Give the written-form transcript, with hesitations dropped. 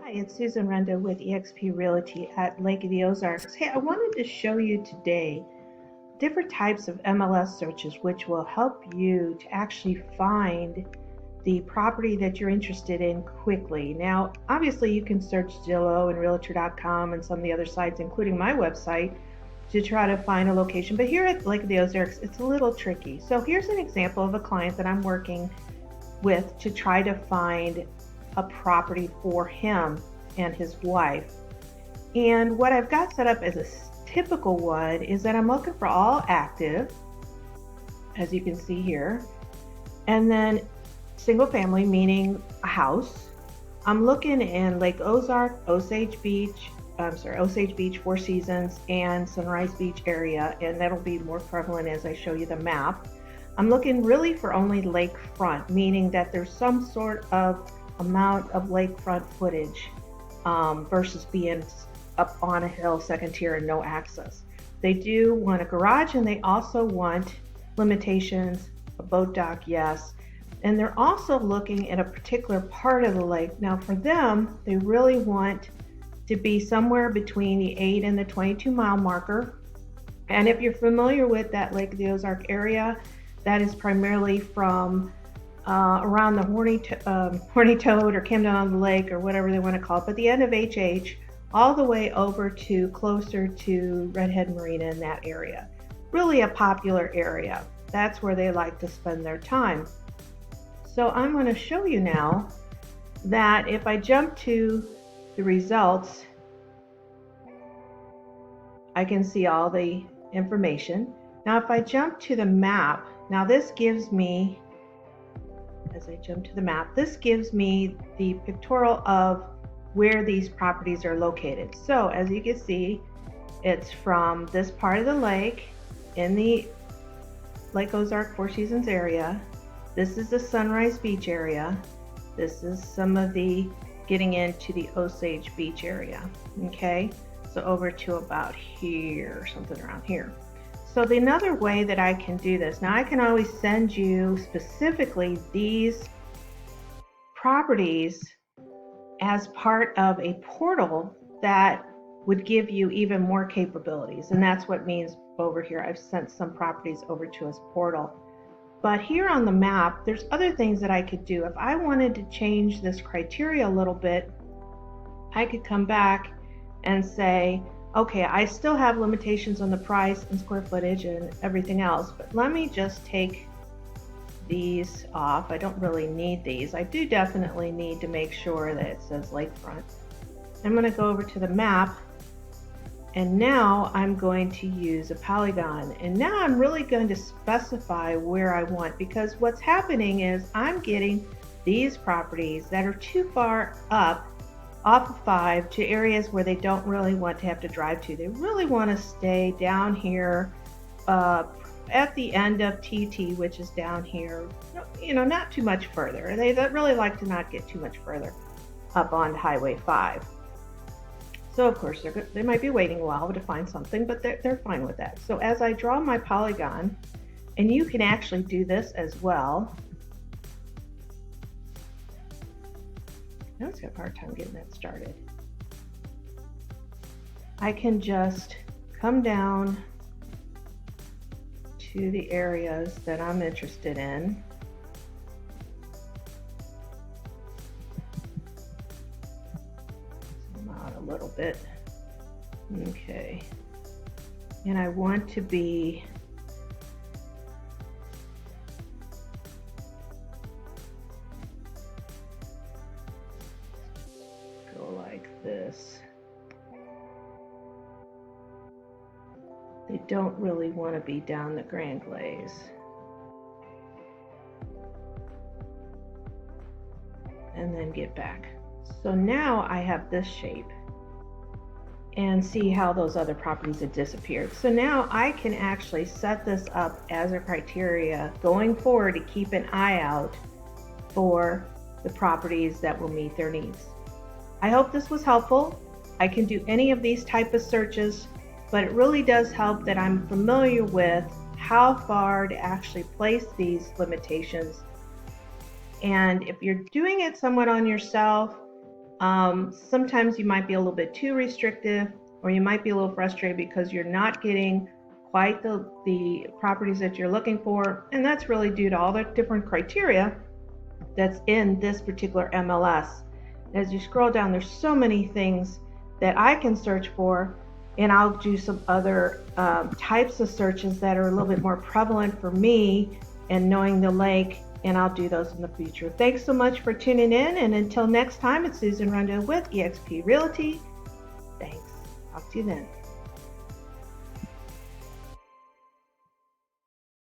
Hi, it's Susan Renda with eXp Realty at Lake of the Ozarks. Hey, I wanted to show you today different types of MLS searches which will help you to actually find the property that you're interested in quickly. Now, obviously you can search Zillow and Realtor.com and some of the other sites, including my website, to try to find a location. But here at Lake of the Ozarks, it's a little tricky. So here's an example of a client that I'm working with to try to find a property for him and his wife. And what I've got set up as a typical one is that I'm looking for all active, as you can see here, and then single family, meaning a house. I'm looking in Lake Ozark, Osage Beach, Four Seasons, and Sunrise Beach area, and that'll be more prevalent as I show you the map. I'm looking really for only lakefront, meaning that there's some sort of amount of lakefront footage versus being up on a hill, second tier, and no access. They do want a garage, and they also want limitations, a boat dock, yes. And they're also looking at a particular part of the lake. Now for them, they really want to be somewhere between the 8 and the 22 mile marker. And if you're familiar with that Lake of the Ozark area, that is primarily from around the Horny Toad or Camden on the Lake or whatever they want to call it, but the end of HH all the way over to closer to Redhead Marina in that area. Really a popular area. That's where they like to spend their time. So I'm going to show you now that if I jump to the results, I can see all the information. Now if I jump to the map, now this gives me, as I jump to the map, this gives me the pictorial of where these properties are located. So as you can see, it's from this part of the lake in the Lake Ozark Four Seasons area. This is the Sunrise Beach area. This is some of the getting into the Osage Beach area. Okay, so over to about here, something around here. So another way that I can do this, now I can always send you specifically these properties as part of a portal that would give you even more capabilities. And that's what means over here. I've sent some properties over to this portal. But here on the map, there's other things that I could do. If I wanted to change this criteria a little bit, I could come back and say, okay, I still have limitations on the price and square footage and everything else, but let me just take these off. I don't really need these. I do definitely need to make sure that it says lakefront. I'm going to go over to the map, and now I'm going to use a polygon. And now I'm really going to specify where I want, because what's happening is I'm getting these properties that are too far up off of 5 to areas where they don't really want to have to drive to. They really want to stay down here at the end of TT, which is down here, you know, not too much further. They really like to not get too much further up on Highway 5. So of course they might be waiting a while to find something, but they're fine with that. So as I draw my polygon, and you can actually do this as well. I always have a hard time getting that started. I can just come down to the areas that I'm interested in. Zoom out a little bit. Okay. And I want to be like this. They don't really want to be down the Grand Glaze. And then get back. So now I have this shape. And see how those other properties have disappeared. So now I can actually set this up as a criteria going forward to keep an eye out for the properties that will meet their needs. I hope this was helpful. I can do any of these type of searches, but it really does help that I'm familiar with how far to actually place these limitations. And if you're doing it somewhat on yourself, Sometimes you might be a little bit too restrictive, or you might be a little frustrated because you're not getting quite the properties that you're looking for, and that's really due to all the different criteria that's in this particular MLS. As you scroll down, there's so many things that I can search for, and I'll do some other types of searches that are a little bit more prevalent for me and knowing the lake, and I'll do those in the future. Thanks so much for tuning in, and until next time, it's Susan Renda with eXp Realty. Thanks. Talk to you then.